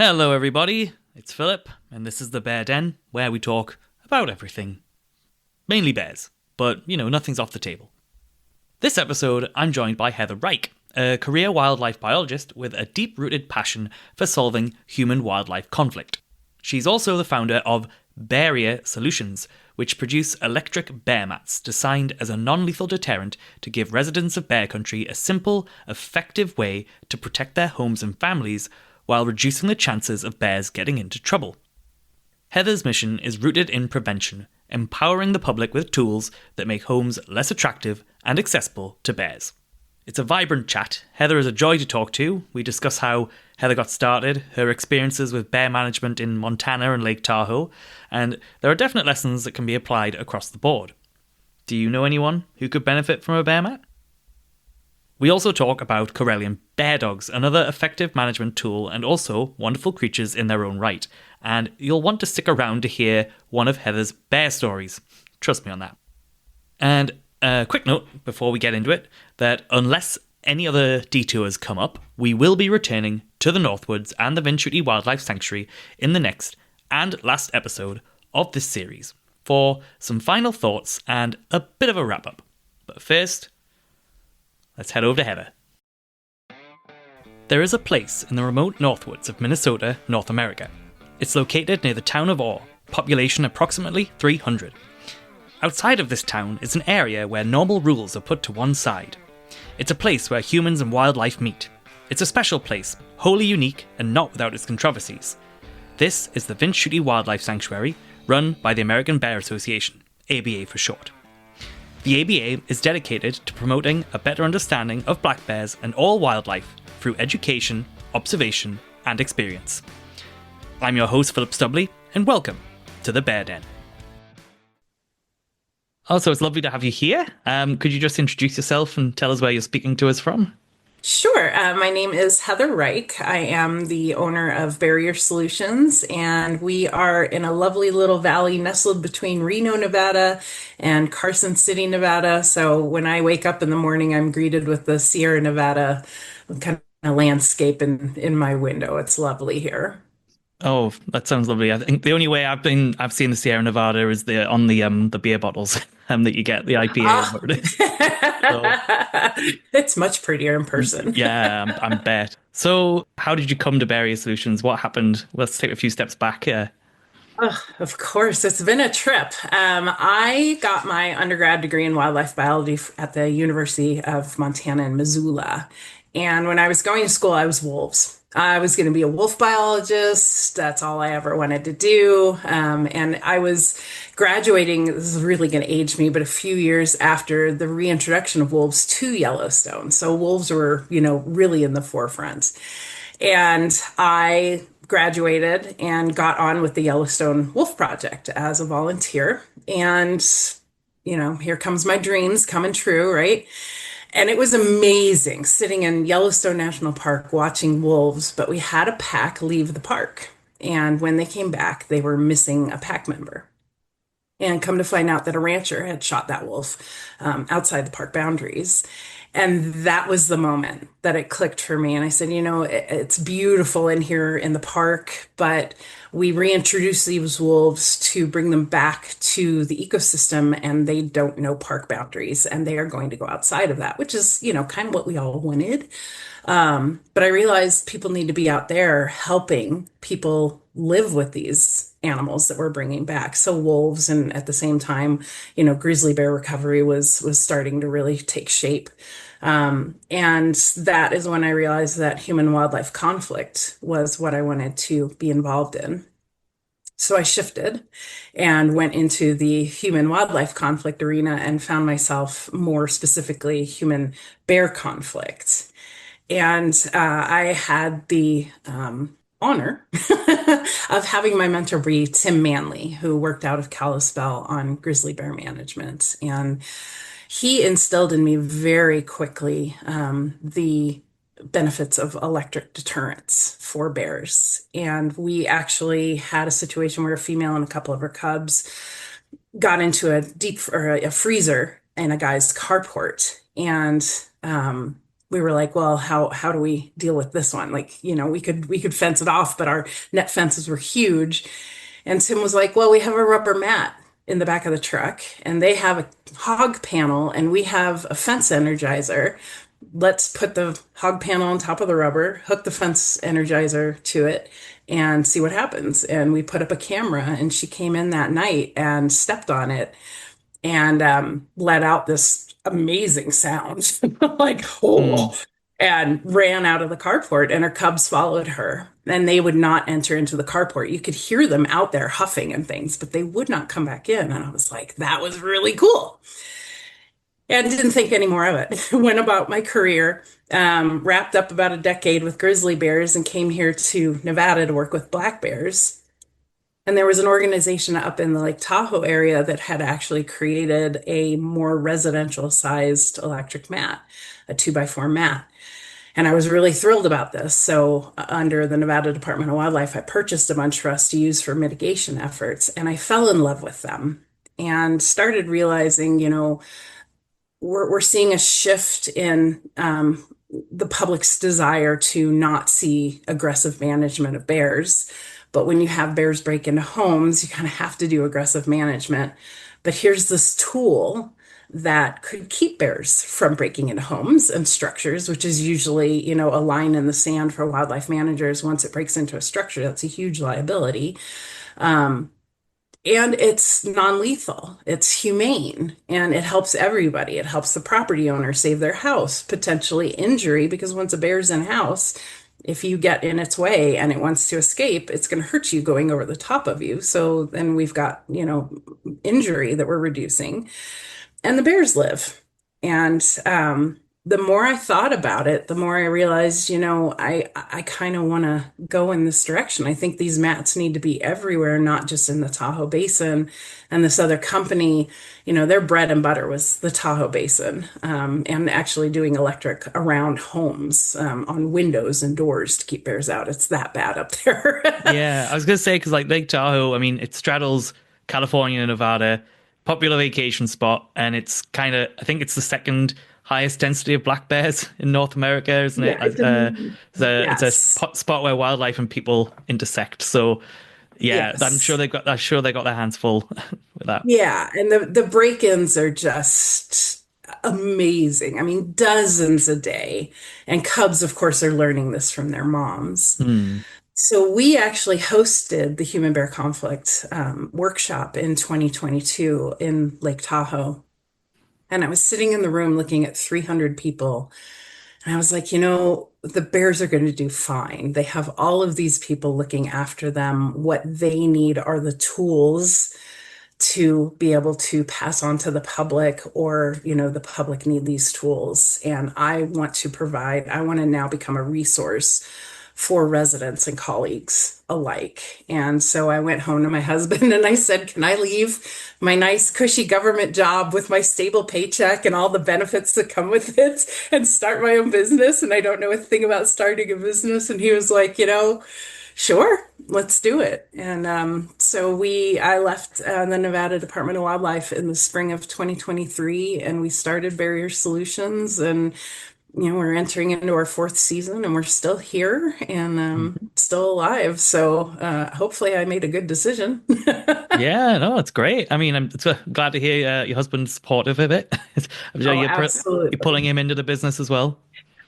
Hello everybody, it's Philip, and this is the Bear Den, where we talk about everything. Mainly bears, but, nothing's off the table. This episode, I'm joined by Heather Reich, a career wildlife biologist with a deep-rooted passion for solving human-wildlife conflict. She's also the founder of Bear-ier Solutions, which produce electric bear mats designed as a non-lethal deterrent to give residents of bear country a simple, effective way to protect their homes and families while reducing the chances of bears getting into trouble. Heather's mission is rooted in prevention, empowering the public with tools that make homes less attractive and accessible to bears. It's a vibrant chat. Heather is a joy to talk to. We discuss how Heather got started, her experiences with bear management in Montana and Lake Tahoe, and there are definite lessons that can be applied across the board. Do you know anyone who could benefit from a bear mat? We also talk about Karelian bear dogs, another effective management tool and also wonderful creatures in their own right. And you'll want to stick around to hear one of Heather's bear stories. Trust me on that. And a quick note before we get into it, that unless any other detours come up, we will be returning to the Northwoods and the Vinshuti Wildlife Sanctuary in the next and last episode of this series for some final thoughts and a bit of a wrap-up. But first, let's head over to Heather. There is a place in the remote Northwoods of Minnesota, North America. It's located near the town of Orr, population approximately 300. Outside of this town is an area where normal rules are put to one side. It's a place where humans and wildlife meet. It's a special place, wholly unique and not without its controversies. This is the Vinshuti Wildlife Sanctuary, run by the American Bear Association, ABA for short. The ABA is dedicated to promoting a better understanding of black bears and all wildlife through education, observation, and experience. I'm your host, Philip Stubley, and welcome to the Bear Den. Also, it's lovely to have you here. Could you just introduce yourself and tell us where you're speaking to us from? Sure. My name is Heather Reich. I am the owner of Bear-ier Solutions, and we are in a lovely little valley nestled between Reno, Nevada and Carson City, Nevada. So when I wake up in the morning, I'm greeted with the Sierra Nevada kind of landscape in my window. It's lovely here. Oh, that sounds lovely. I think the only way I've seen the Sierra Nevada is the beer bottles that you get, the IPA. Ah. So, It's much prettier in person. yeah, I bet. So, how did you come to Bear-ier Solutions? What happened? Let's take a few steps back here. Oh, of course, it's been a trip. I got my undergrad degree in wildlife biology at the University of Montana in Missoula. And when I was going to school, I was wolves. I was going to be a wolf biologist. That's all I ever wanted to do. And I was graduating, this is really going to age me, but a few years after the reintroduction of wolves to Yellowstone. So wolves were, really in the forefront. And I graduated and got on with the Yellowstone Wolf Project as a volunteer. And, here comes my dreams coming true, right? And it was amazing sitting in Yellowstone National Park watching wolves, but we had a pack leave the park. And when they came back, they were missing a pack member. And come to find out that a rancher had shot that wolf outside the park boundaries. And that was the moment that it clicked for me. And I said, it's beautiful in here in the park, but we reintroduce these wolves to bring them back to the ecosystem, and they don't know park boundaries, and they are going to go outside of that, which is, kind of what we all wanted. But I realized people need to be out there helping people live with these animals that we're bringing back. So wolves, and at the same time, grizzly bear recovery was starting to really take shape. And that is when I realized that human wildlife conflict was what I wanted to be involved in. So I shifted and went into the human wildlife conflict arena and found myself more specifically human bear conflict. And I had the honor of having my mentor be Tim Manley, who worked out of Kalispell on grizzly bear management. And he instilled in me very quickly the benefits of electric deterrents for bears. And we actually had a situation where a female and a couple of her cubs got into a freezer in a guy's carport. And we were like, well, how do we deal with this one? Like, we could fence it off, but our net fences were huge. And Tim was like, well, we have a rubber mat in the back of the truck, and they have a hog panel, and we have a fence energizer. Let's put the hog panel on top of the rubber, hook the fence energizer to it, and see what happens. And we put up a camera, and she came in that night and stepped on it and let out this amazing sound, like, Mm. oh, and ran out of the carport, and her cubs followed her. And they would not enter into the carport. You could hear them out there huffing and things, but they would not come back in. And I was like, that was really cool. And didn't think any more of it. Went about my career, wrapped up about a decade with grizzly bears, and came here to Nevada to work with black bears. And there was an organization up in the Lake Tahoe area that had actually created a more residential sized electric mat, a 2x4 mat. And I was really thrilled about this. So, under the Nevada Department of Wildlife, I purchased a bunch for us to use for mitigation efforts. And I fell in love with them and started realizing, we're seeing a shift in the public's desire to not see aggressive management of bears. But when you have bears break into homes, you kind of have to do aggressive management. But here's this tool that could keep bears from breaking into homes and structures, which is usually, a line in the sand for wildlife managers. Once it breaks into a structure, that's a huge liability. And it's non-lethal, it's humane, and it helps everybody. It helps the property owner save their house, potentially injury, because once a bear's in house, if you get in its way and it wants to escape, it's going to hurt you going over the top of you. So then we've got, injury that we're reducing, and the bears live. And the more I thought about it, the more I realized, I kind of want to go in this direction. I think these mats need to be everywhere, not just in the Tahoe Basin. And this other company, their bread and butter was the Tahoe Basin, and actually doing electric around homes, on windows and doors to keep bears out. It's that bad up there. Yeah, I was gonna say because like Lake Tahoe, I mean, it straddles California and Nevada, popular vacation spot, and it's kind of I think it's the second highest density of black bears in North America, isn't it? Yeah, it's It's a yes, spot where wildlife and people intersect. So yeah, yes. I'm sure they got their hands full with that. Yeah, and the break-ins are just amazing. I mean, dozens a day. And cubs, of course, are learning this from their moms. Hmm. So we actually hosted the human bear conflict workshop in 2022 in Lake Tahoe. And I was sitting in the room looking at 300 people. And I was like, the bears are going to do fine. They have all of these people looking after them. What they need are the tools to be able to pass on to the public, or the public need these tools, and I want to now become a resource for residents and colleagues alike. And so I went home to my husband and I said, can I leave my nice cushy government job with my stable paycheck and all the benefits that come with it and start my own business? And I don't know a thing about starting a business. And he was like, sure, let's do it. And I left the Nevada Department of Wildlife in the spring of 2023, and we started Bear-ier Solutions. And we're entering into our fourth season, and we're still here and still alive. So hopefully, I made a good decision. Yeah, no, it's great. I mean, I'm glad to hear your husband's supportive of it. I'm sure Oh, you're pulling absolutely. him into the business as well.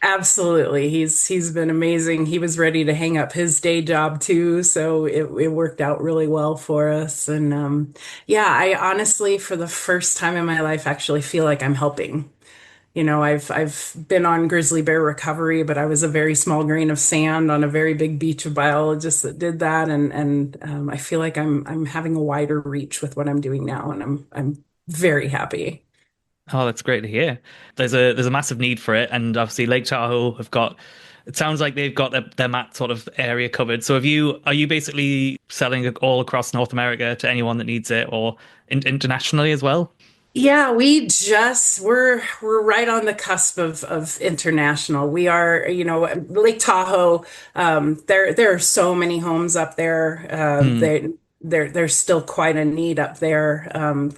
Absolutely. He's been amazing. He was ready to hang up his day job too, so it worked out really well for us. And yeah, I honestly, for the first time in my life, actually feel like I'm helping. I've been on grizzly bear recovery, but I was a very small grain of sand on a very big beach of biologists that did that, and I feel like I'm having a wider reach with what I'm doing now, and I'm very happy. Oh, that's great to hear. There's a massive need for it, and obviously Lake Tahoe have got. It sounds like they've got their mat sort of area covered. So are you basically selling it all across North America to anyone that needs it, or internationally as well? Yeah, we're right on the cusp of international. We are, Lake Tahoe. There are so many homes up there. Hmm. There's still quite a need up there.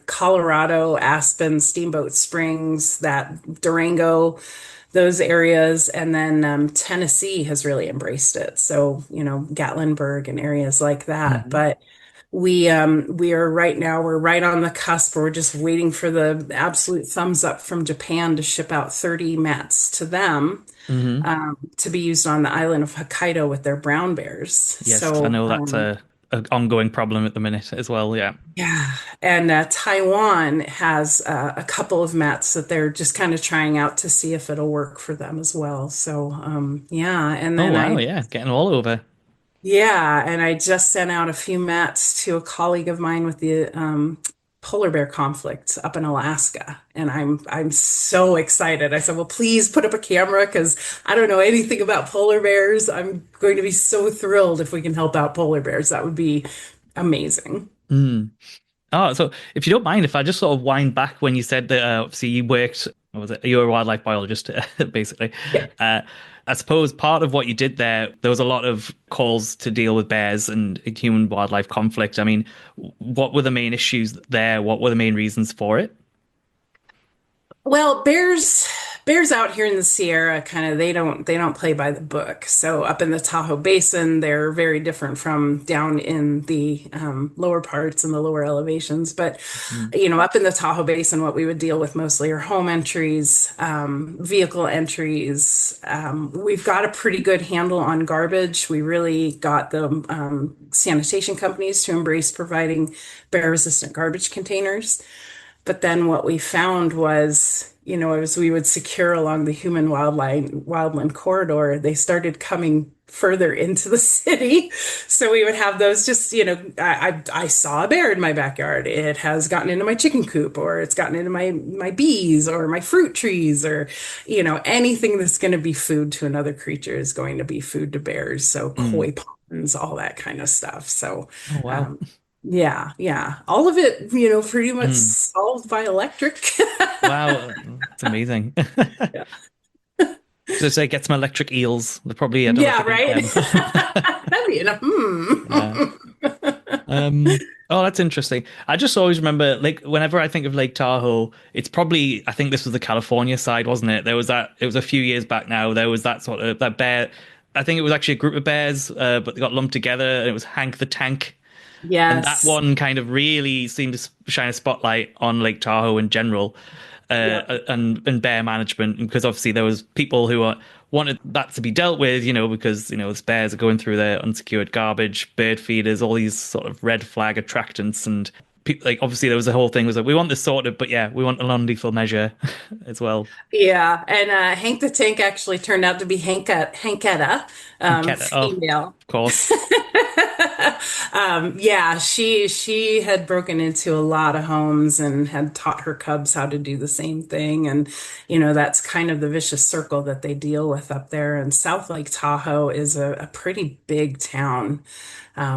Colorado, Aspen, Steamboat Springs, that Durango. those areas. And then Tennessee has really embraced it. So, Gatlinburg and areas like that. Hmm. But we are right now, we're right on the cusp. We're just waiting for the absolute thumbs up from Japan to ship out 30 mats to them Hmm. to be used on the island of Hokkaido with their brown bears. Yes, because I So, know that's a ongoing problem at the minute as well. Yeah. yeah. And Taiwan has a couple of mats that they're just kind of trying out to see if it'll work for them as well. So, yeah. And Oh then wow, yeah, getting all over. yeah, and I just sent out a few mats to a colleague of mine with the polar bear conflict up in Alaska, and I'm so excited. I said, "Well, please put up a camera because I don't know anything about polar bears. I'm going to be so thrilled if we can help out polar bears. That would be amazing." Mm. Oh, so if you don't mind, if I just sort of wind back when you said that obviously you worked, what was it? You were a wildlife biologist, basically. Yeah. Uh, I suppose part of what you did there was a lot of calls to deal with bears and human wildlife conflict. I mean, what were the main issues there? What were the main reasons for it? Well, bears out here in the Sierra kind of they don't play by the book. So up in the Tahoe Basin, they're very different from down in the lower parts and the lower elevations. But Mm. up in the Tahoe Basin, what we would deal with mostly are home entries, vehicle entries. We've got a pretty good handle on garbage. We really got the sanitation companies to embrace providing bear-resistant garbage containers. But then what we found was, as we would secure along the human wildland corridor, they started coming further into the city. So we would have those just, I saw a bear in my backyard. It has gotten into my chicken coop, or it's gotten into my bees or my fruit trees, or, anything that's going to be food to another creature is going to be food to bears. So Mm. koi ponds, all that kind of stuff. So, Oh wow. um, yeah, yeah. All of it, pretty much Mm. solved by electric. Wow, that's amazing. Yeah. So say get some electric eels. They probably, I don't know if Yeah, you need right. them. That'd be enough. Yeah. Hmm. Oh, that's interesting. I just always remember, like, whenever I think of Lake Tahoe, it's probably, I think this was the California side, wasn't it? There was that, it was a few years back now. There was that sort of, that bear, I think it was actually a group of bears, but they got lumped together and it was Hank the Tank. And that Yes. one kind of really seemed to shine a spotlight on Lake Tahoe in general, Yep. and bear management, because obviously there was people who wanted that to be dealt with, because the bears are going through their unsecured garbage, bird feeders, all these sort of red flag attractants, and like obviously there was a whole thing was like we want this sorted, but yeah, we want a non-lethal measure as well. Yeah. And Hank the Tank actually turned out to be Hanketta, And cat, oh, of female. course. Yeah, she had broken into a lot of homes and had taught her cubs how to do the same thing. And, that's kind of the vicious circle that they deal with up there. And South Lake Tahoe is a pretty big town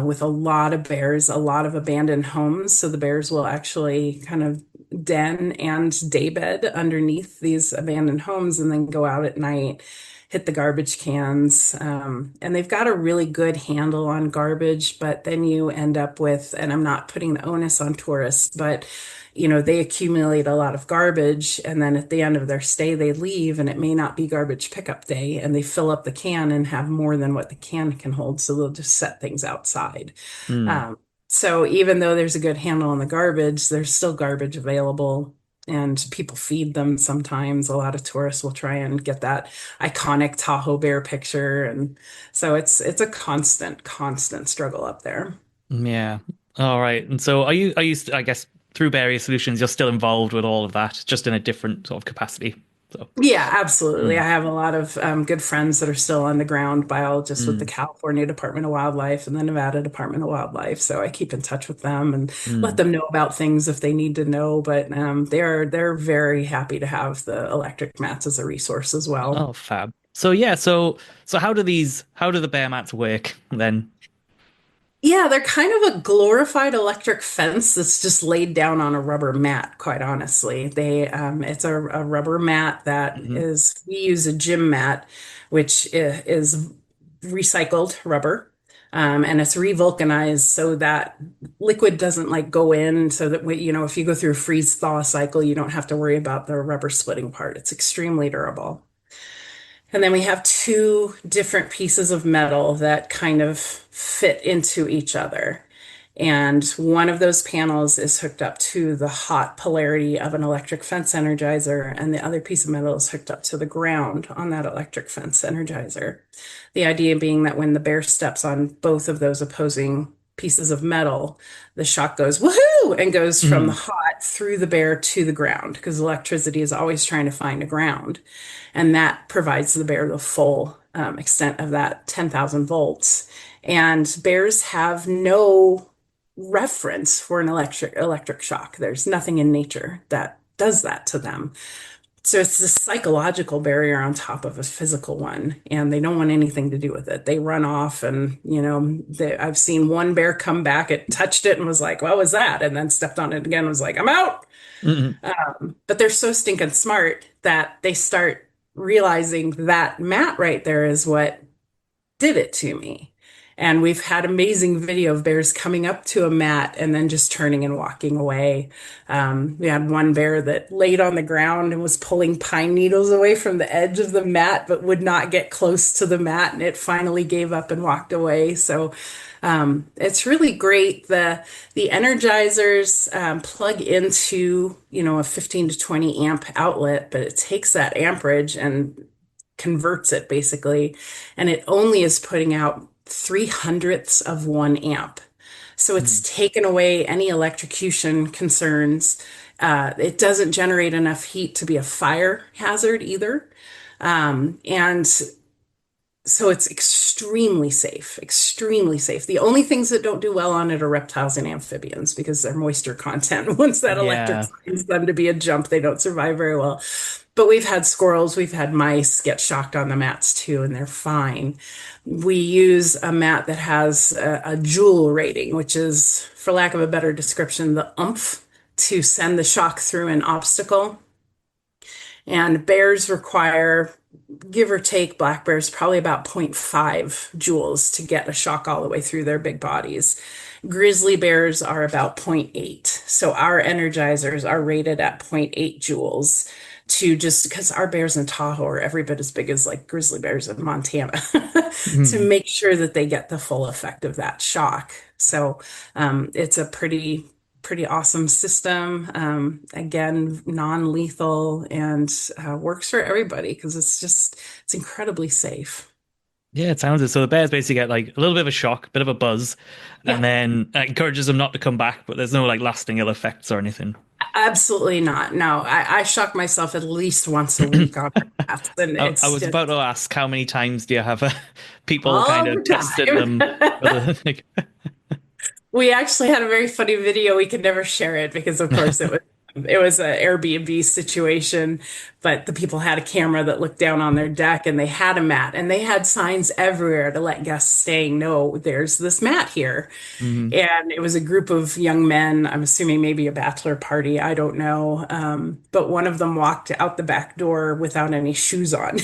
with a lot of bears, a lot of abandoned homes. So the bears will actually kind of den and daybed underneath these abandoned homes and then go out at night, hit the garbage cans. And they've got a really good handle on garbage, but then you end up with, and I'm not putting the onus on tourists, but they accumulate a lot of garbage and then at the end of their stay they leave and it may not be garbage pickup day and they fill up the can and have more than what the can can hold, so they'll just set things outside. Mm. So even though there's a good handle on the garbage, there's still garbage available and people feed them sometimes. A lot of tourists will try and get that iconic Tahoe bear picture. And so it's a constant struggle up there. Yeah. All right. And so are you, I guess through Bear-ier Solutions, you're still involved with all of that, just in a different sort of capacity. So, Yeah, absolutely. mm, I have a lot of good friends that are still on the ground biologists with the mm, California Department of Wildlife and the Nevada Department of Wildlife. So I keep in touch with them and let mm. them know about things if they need to know. But they're very happy to have the electric mats as a resource as well. Oh, fab. So yeah, so how do the bear mats work then? Yeah, they're kind of a glorified electric fence that's just laid down on a rubber mat, quite honestly. It's a rubber mat that Hmm. is, we use a gym mat, which is recycled rubber. And it's revulcanized so that liquid doesn't like go in so that if you go through a freeze thaw cycle, you don't have to worry about the rubber splitting part. It's extremely durable. And then we have two different pieces of metal that kind of fit into each other. And one of those panels is hooked up to the hot polarity of an electric fence energizer, and the other piece of metal is hooked up to the ground on that electric fence energizer. The idea being that when the bear steps on both of those opposing pieces of metal, the shock goes woohoo and goes from the Mhm. hot through the bear to the ground because electricity is always trying to find a ground. And that provides the bear the full extent of that 10,000 volts. And bears have no reference for an electric shock. There's nothing in nature that does that to them. So it's this psychological barrier on top of a physical one, and they don't want anything to do with it. They run off, and I've seen one bear come back. It touched it and was like, "What was that?" And then stepped on it again and was like, "I'm out." Mhm. But they're so stinking smart that they start realizing that mat right there is what did it to me. And we've had amazing video of bears coming up to a mat and then just turning and walking away. We had one bear that laid on the ground and was pulling pine needles away from the edge of the mat, but would not get close to the mat. And it finally gave up and walked away. So it's really great. The energizers plug into, a 15 to 20 amp outlet, but it takes that amperage and converts it basically, and it only is putting out 300ths of 1 amp. So it's Mhm. taken away any electrocution concerns. It doesn't generate enough heat to be a fire hazard either. And so it's extremely safe, extremely safe. The only things that don't do well on it are reptiles and amphibians because their moisture content, once that electric Yeah. finds them to be a jump, they don't survive very well. But we've had squirrels, we've had mice get shocked on the mats too, and they're fine. We use a mat that has a joule rating, which is, for lack of a better description, the oomph to send the shock through an obstacle. And bears require, give or take, black bears probably about zero point 0.5 joules to get a shock all the way through their big bodies. Grizzly bears are about zero point 0.8. So our energizers are rated at zero point 0.8 joules to, just because our bears in Tahoe are every bit as big as like grizzly bears in Montana, to Mhm. make sure that they get the full effect of that shock. So it's a pretty awesome system. Again, non-lethal and works for everybody because it's incredibly safe. Yeah, it sounds it. So the bears basically get like a little bit of a shock, a bit of a buzz, Yeah, and then it encourages them not to come back, but there's no like lasting ill effects or anything. absolutely not. No, I shock myself at least once a week on our bats, and I it's was just about to ask how many times do you have people kind all of the testing them? time. Whether, like, We actually had a very funny video. We could never share it because, of course, it was an Airbnb situation, but the people had a camera that looked down on their deck and they had a mat and they had signs everywhere to let guests staying know there's this mat here. Mhm. And it was a group of young men, I'm assuming maybe a bachelor party, I don't know. But one of them walked out the back door without any shoes on.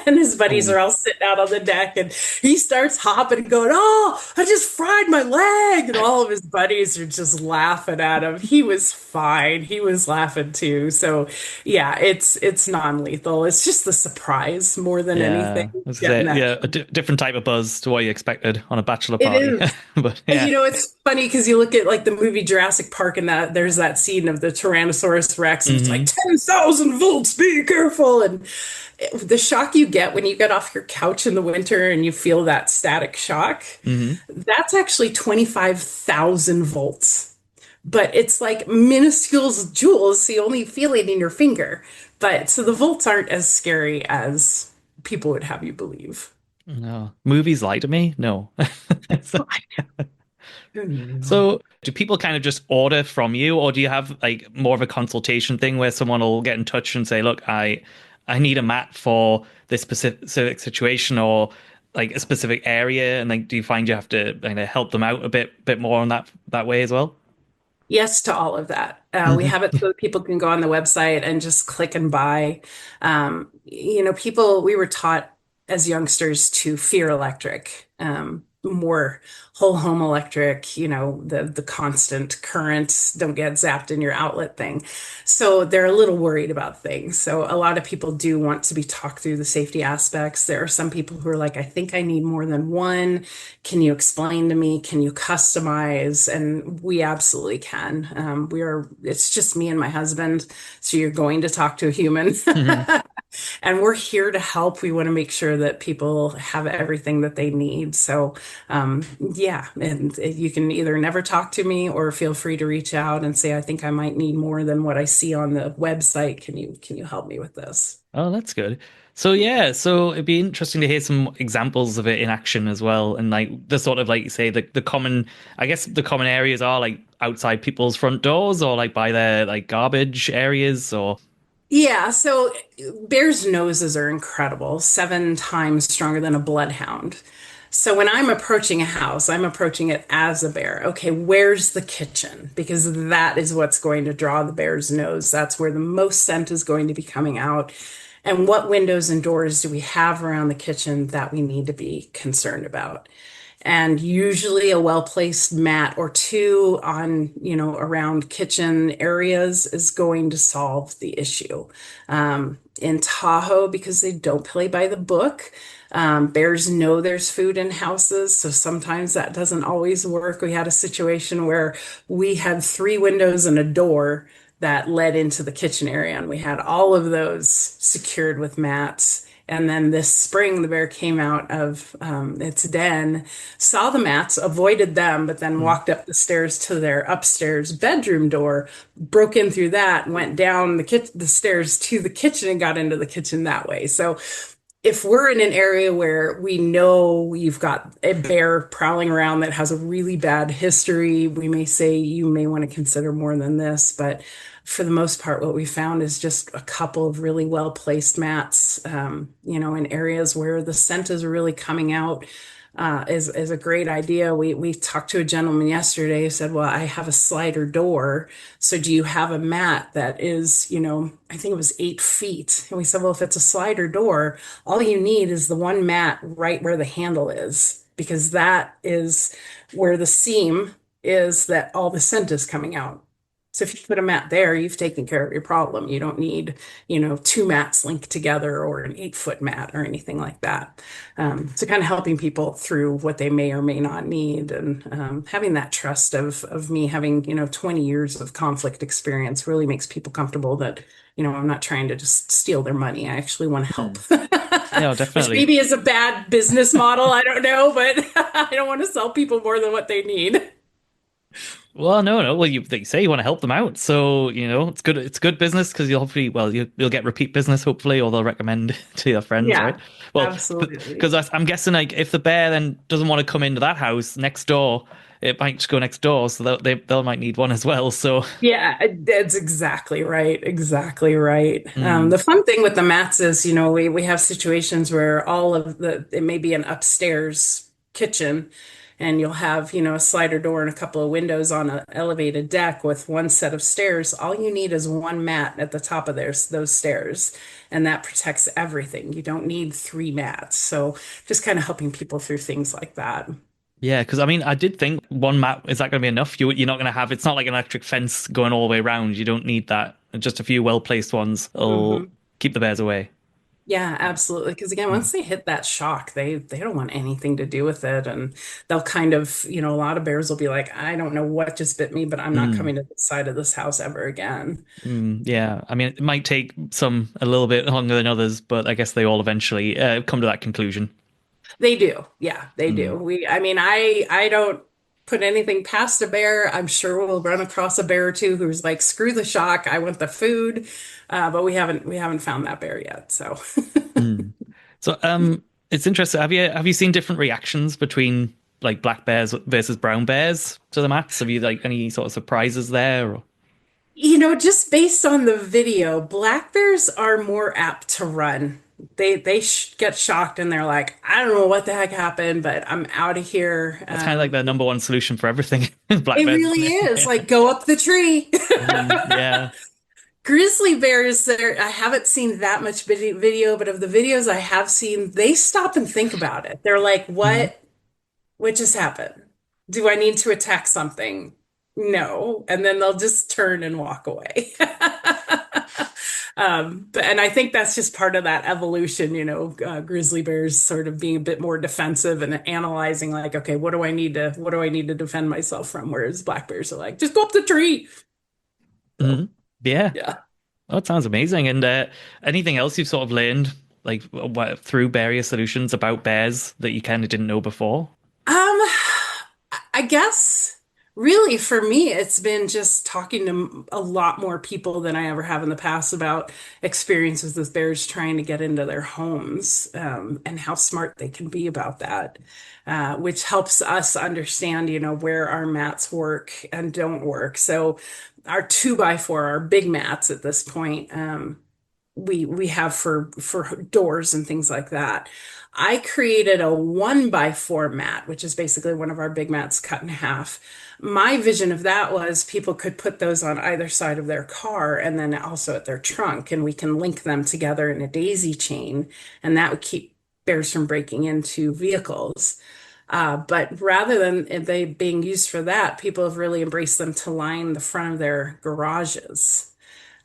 And his buddies Oh, are all sitting out on the deck, and he starts hopping and going, "Oh, I just fried my leg." And all of his buddies are just laughing at him. He was fine. He was laughing too. So, yeah, it's non-lethal. It's just the surprise more than anything, yeah. I was gonna getting say, that. yeah, a different type of buzz to what you expected on a bachelor It party. is. But yeah. It's funny because you look at like the movie Jurassic Park and that there's that scene of the Tyrannosaurus Rex and it's like Hmm. 10,000 volts, be careful. And the shock you get when you get off your couch in the winter and you feel that static shock, Hmm. that's actually 25,000 volts. But it's like minuscule joules, so you only feel it in your finger. But so the volts aren't as scary as people would have you believe. No. Movies lie to me? No. Who knew? So, do people kind of just order from you, or do you have like more of a consultation thing where someone will get in touch and say, "Look, I need a mat for this specific situation or like a specific area," and like, do you find you have to kind of help them out a bit more on that way as well? Yes to all of that. We Hmm. have it so that people can go on the website and just click and buy. We were taught as youngsters to fear electric. more whole home electric, the constant currents don't get zapped in your outlet thing. So they're a little worried about things. So a lot of people do want to be talked through the safety aspects. There are some people who are like, I think I need more than one. Can you explain to me? Can you customize? And we absolutely can. It's just me and my husband. So you're going to talk to a human. And we're here to help. We want to make sure that people have everything that they need. So, yeah, and you can either never talk to me or feel free to reach out and say, I think I might need more than what I see on the website. Can you help me with this? Oh, that's good. So yeah, so it'd be interesting to hear some examples of it in action as well, and like the sort of like you say the common, I guess the common areas are like outside people's front doors or like by their like garbage areas or. Yeah, so bears' noses are incredible, 7 times stronger than a bloodhound. So when I'm approaching a house, I'm approaching it as a bear. Okay, where's the kitchen? Because that is what's going to draw the bear's nose. That's where the most scent is going to be coming out. And what windows and doors do we have around the kitchen that we need to be concerned about? And usually a well-placed mat or two on, around kitchen areas is going to solve the issue. In Tahoe, because they don't play by the book, bears know there's food in houses, so sometimes that doesn't always work. We had a situation where we had 3 windows and a door that led into the kitchen area, and we had all of those secured with mats. And then this spring, the bear came out of its den, saw the mats, avoided them, but then walked up the stairs to their upstairs bedroom door, broke in through that, went down the stairs to the kitchen and got into the kitchen that way. So if we're in an area where we know you've got a bear prowling around that has a really bad history, we may say you may want to consider more than this. But for the most part, what we found is just a couple of really well placed mats, in areas where the scent is really coming out. Is a great idea. We talked to a gentleman yesterday who said, "Well, I have a slider door. So do you have a mat that is, I think it was 8 feet?" And we said, "Well, if it's a slider door, all you need is the one mat right where the handle is, because that is where the seam is that all the scent is coming out. So if you put a mat there, you've taken care of your problem. You don't need, 2 mats linked together or an 8 foot mat or anything like that." So kind of helping people through what they may or may not need, and having that trust of me having, 20 years of conflict experience really makes people comfortable that, I'm not trying to just steal their money. I actually want to help. Hmm. Yeah, Which definitely. maybe is a bad business model. I don't know, but I don't want to sell people more than what they need. Well, no, no. Well, they say you want to help them out, so it's good. It's good business because you'll hopefully, well, you'll get repeat business hopefully, or they'll recommend to your friends, right? Yeah, Well, absolutely. because I'm guessing like if the bear then doesn't want to come into that house next door, it might just go next door, so they'll might need one as well. So, Yeah, that's exactly right. Exactly right. mm, The fun thing with the mats is, we have situations where it may be an upstairs kitchen, and you'll have, a slider door and a couple of windows on an elevated deck with one set of stairs. All you need is one mat at the top of those stairs, and that protects everything. You don't need 3 mats. So just kind of helping people through things like that. yeah, because I mean, I did think one map is that going to be enough? You're not going to have. It's not like an electric fence going all the way around. You don't need that. Just a few well placed ones will Mhm. keep the bears away. Yeah, absolutely. Because again, Mm. once they hit that shock, they don't want anything to do with it, and they'll kind of, a lot of bears will be like, I don't know what just bit me, but I'm not Mm. coming to the side of this house ever again. Yeah, I mean, it might take some a little bit longer than others, but I guess they all eventually come to that conclusion. They do, yeah, they do. Mm. I mean, I don't put anything past a bear. I'm sure we'll run across a bear or two who's like, screw the shock, I want the food, but we haven't found that bear yet. So. Mm. So, it's interesting. Have you seen different reactions between like black bears versus brown bears to the mats? Have you like any sort of surprises there? Or? Just based on the video, black bears are more apt to run. They get shocked and they're like, I don't know what the heck happened, but I'm out of here. That's kind of like the number one solution for everything, black It bears, really isn't is it? like go up the tree. Yeah. Grizzly bears, there, I haven't seen that much video, but of the videos I have seen, they stop and think about it. They're like, Mhm. what? what just happened? Do I need to attack something? No. And then they'll just turn and walk away. But and I think that's just part of that evolution, grizzly bears sort of being a bit more defensive and analyzing like, okay, what do I need to defend myself from? Whereas black bears are like, just go up the tree. Hmm. So Yeah. yeah. Oh, that sounds amazing. And anything else you've sort of learned, like through Bear-ier Solutions about bears that you kind of didn't know before? Um, I guess really for me, it's been just talking to a lot more people than I ever have in the past about experiences with bears trying to get into their homes, and how smart they can be about that, which helps us understand, where our mats work and don't work. So our two by four, our big mats at this point, we have for doors and things like that. I created a one by four mat, which is basically one of our big mats cut in half. My vision of that was people could put those on either side of their car and then also at their trunk, and we can link them together in a daisy chain, and that would keep bears from breaking into vehicles. But rather than they being used for that, people have really embraced them to line the front of their garages.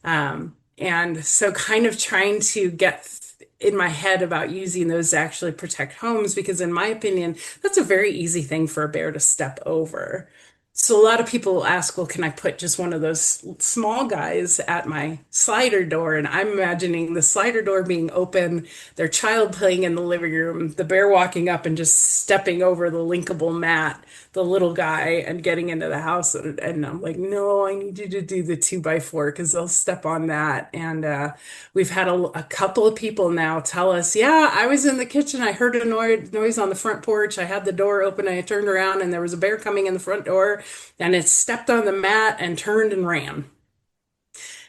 And so kind of trying to get in my head about using those to actually protect homes, because in my opinion, that's a very easy thing for a bear to step over. So a lot of people will ask, well, can I put just one of those small guys at my slider door? And I'm imagining the slider door being open, their child playing in the living room, the bear walking up and just stepping over the linkable mat, the little guy, and getting into the house. And I'm like, no, I need you to do the two by four because they'll step on that. And we've had a couple of people now tell us, yeah, I was in the kitchen. I heard a noise on the front porch. I had the door open. I turned around and there was a bear coming in the front door, and it stepped on the mat and turned and ran.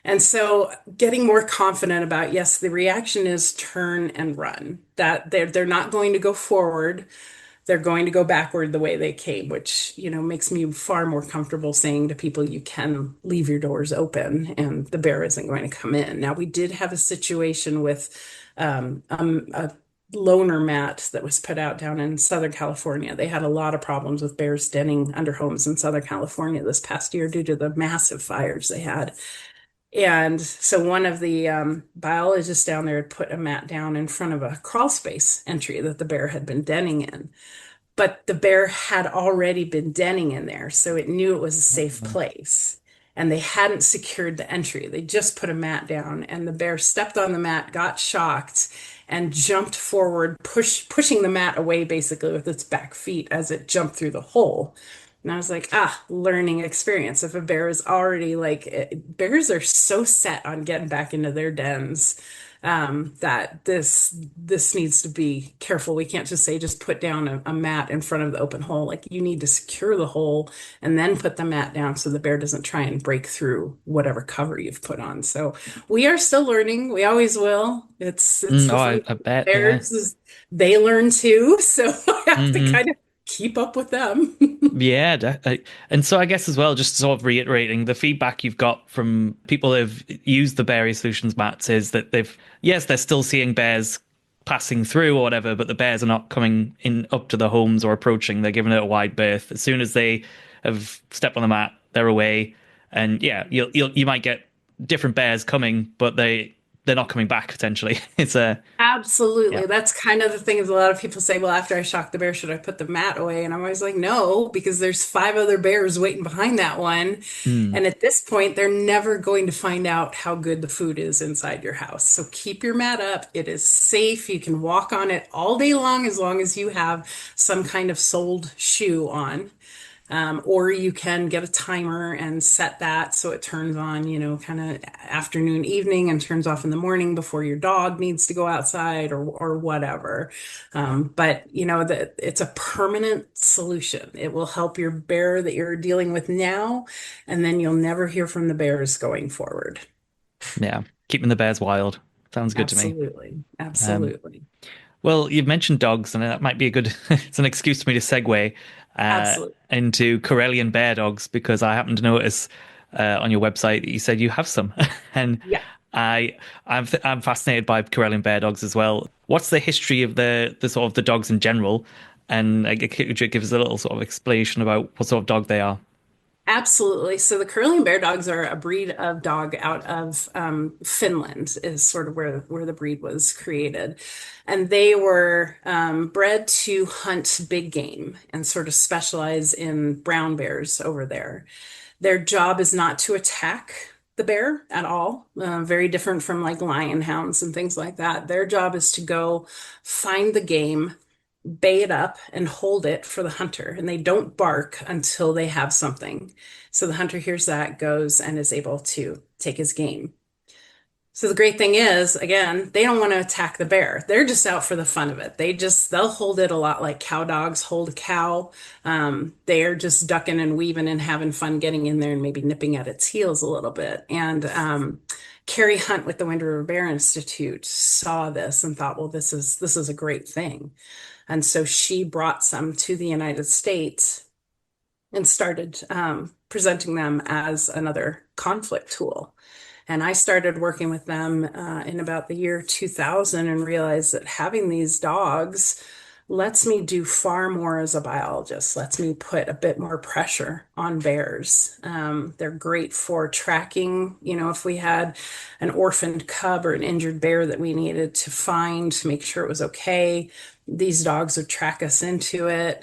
And so getting more confident about, yes, the reaction is turn and run, that they're not going to go forward. They're going to go backward the way they came, which, makes me far more comfortable saying to people, you can leave your doors open and the bear isn't going to come in. Now, we did have a situation with a loner mat that was put out down in Southern California. They had a lot of problems with bears denning under homes in Southern California this past year due to the massive fires they had. And so one of the biologists down there had put a mat down in front of a crawl space entry that the bear had been denning in, but the bear had already been denning in there, so it knew it was a safe place. And they hadn't secured the entry. They just put a mat down, and the bear stepped on the mat, got shocked, and jumped forward, pushing the mat away basically with its back feet as it jumped through the hole. And I was like, learning experience. If a bear is already like, bears are so set on getting back into their dens, that this needs to be careful. We can't just say just put down a mat in front of the open hole. Like you need to secure the hole and then put the mat down so the bear doesn't try and break through whatever cover you've put on. So we are still learning. We always will. It's Oh, the fun I thing with bet. Yeah. bears is they learn too. So I have to Hmm. kind of keep up with them. Yeah, and so I guess as well, just sort of reiterating the feedback you've got from people who've used the Bear-ier Solutions mats is that yes, they're still seeing bears passing through or whatever, but the bears are not coming in up to the homes or approaching. They're giving it a wide berth. As soon as they have stepped on the mat, they're away. And yeah, you might get different bears coming, but they're not coming back. Potentially, it's a yeah. Absolutely. That's kind of the thing is a lot of people say, well, after I shock the bear, should I put the mat away? And I'm always like, no, because there's five other bears waiting behind that one. Mm, And at this point, they're never going to find out how good the food is inside your house. So keep your mat up. It is safe. You can walk on it all day long as you have some kind of soled shoe on. Or you can get a timer and set that so it turns on, kind of afternoon, evening, and turns off in the morning before your dog needs to go outside or whatever. But that it's a permanent solution. It will help your bear that you're dealing with now, and then you'll never hear from the bears going forward. yeah, keeping the bears wild sounds good to me. Absolutely. Um, Absolutely. Well, you've mentioned dogs, and that might be a good. It's an excuse for me to segue Absolutely. into Karelian bear dogs because I happened to notice on your website that you said you have some, and Yeah. I'm fascinated by Karelian bear dogs as well. What's the history of the sort of the dogs in general, And could you give us a little sort of explanation about what sort of dog they are? Absolutely. So the Karelian bear dogs are a breed of dog out of Finland, is sort of where the breed was created, and they were bred to hunt big game and sort of specialize in brown bears over there. Their job is not to attack the bear at all. Very different from like lion hounds and things like that. Their job is to go find the game, bay it up, and hold it for the hunter. And they don't bark until they have something. So the hunter hears that, goes, and is able to take his game. So the great thing is, again, they don't want to attack the bear. They're just out for the fun of it. They'll hold it a lot like cow dogs hold a cow. They're just ducking and weaving and having fun getting in there and maybe nipping at its heels a little bit. And Carrie Hunt with the Wind River Bear Institute saw this and thought, well, this is a great thing. And so she brought some to the United States and started presenting them as another conflict tool. And I started working with them in about the year 2000 and realized that having these dogs lets me do far more as a biologist, lets me put a bit more pressure on bears. They're great for tracking, if we had an orphaned cub or an injured bear that we needed to find to make sure it was okay. These dogs would track us into it.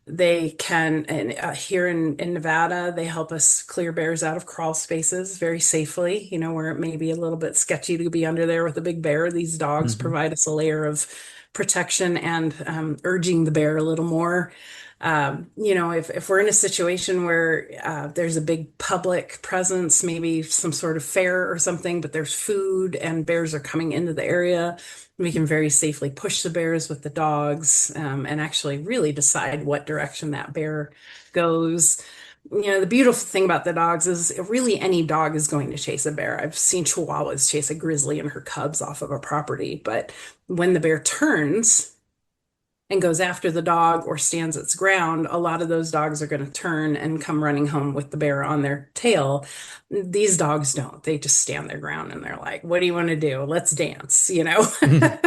They can, and here in Nevada, they help us clear bears out of crawl spaces very safely, where it may be a little bit sketchy to be under there with a big bear. These dogs Hmm. provide us a layer of protection and urging the bear a little more. If we're in a situation where there's a big public presence, maybe some sort of fair or something, but there's food and bears are coming into the area, we can very safely push the bears with the dogs and actually really decide what direction that bear goes. The beautiful thing about the dogs is really any dog is going to chase a bear. I've seen Chihuahuas chase a grizzly and her cubs off of a property, but when the bear turns and goes after the dog or stands its ground, a lot of those dogs are going to turn and come running home with the bear on their tail. These dogs don't. They just stand their ground and they're like, what do you want to do? Let's dance.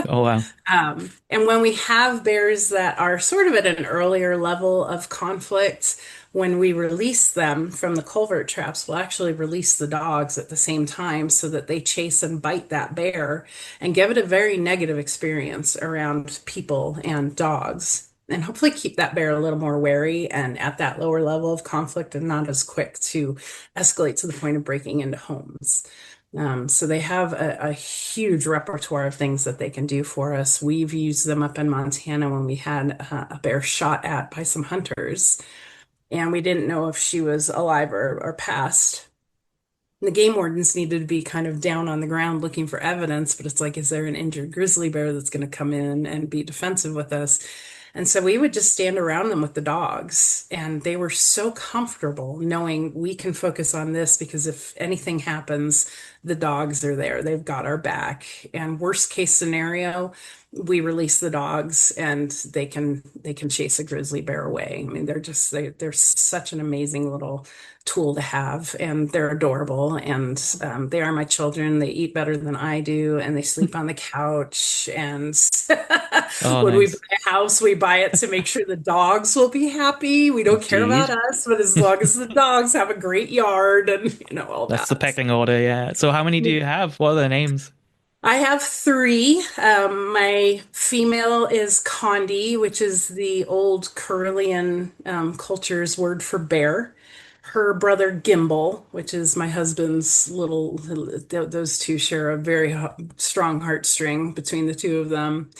Oh wow. And when we have bears that are sort of at an earlier level of conflict, when we release them from the culvert traps, we'll actually release the dogs at the same time so that they chase and bite that bear and give it a very negative experience around people and dogs. And hopefully keep that bear a little more wary and at that lower level of conflict and not as quick to escalate to the point of breaking into homes. So they have a huge repertoire of things that they can do for us. We've used them up in Montana when we had a bear shot at by some hunters, and we didn't know if she was alive or passed. The game wardens needed to be kind of down on the ground looking for evidence, but it's like, is there an injured grizzly bear that's going to come in and be defensive with us? And so we would just stand around them with the dogs, and they were so comfortable knowing we can focus on this because if anything happens, the dogs are there. They've got our back. And worst case scenario, we release the dogs and they can chase a grizzly bear away. I mean, they're such an amazing little tool to have, and they're adorable, and they are my children. They eat better than I do, and they sleep on the couch. And Oh when we buy nice. a house, we buy it to make sure the dogs will be happy. We don't care about Indeed. us, but as long as the dogs have a great yard and all That's the that. pecking order, yeah. So how many do you have? What are their names? I have three. My female is Condi, which is the old Karelian culture's word for bear. Her brother Gimbal, which is my husband's those two share a very strong heartstring between the two of them.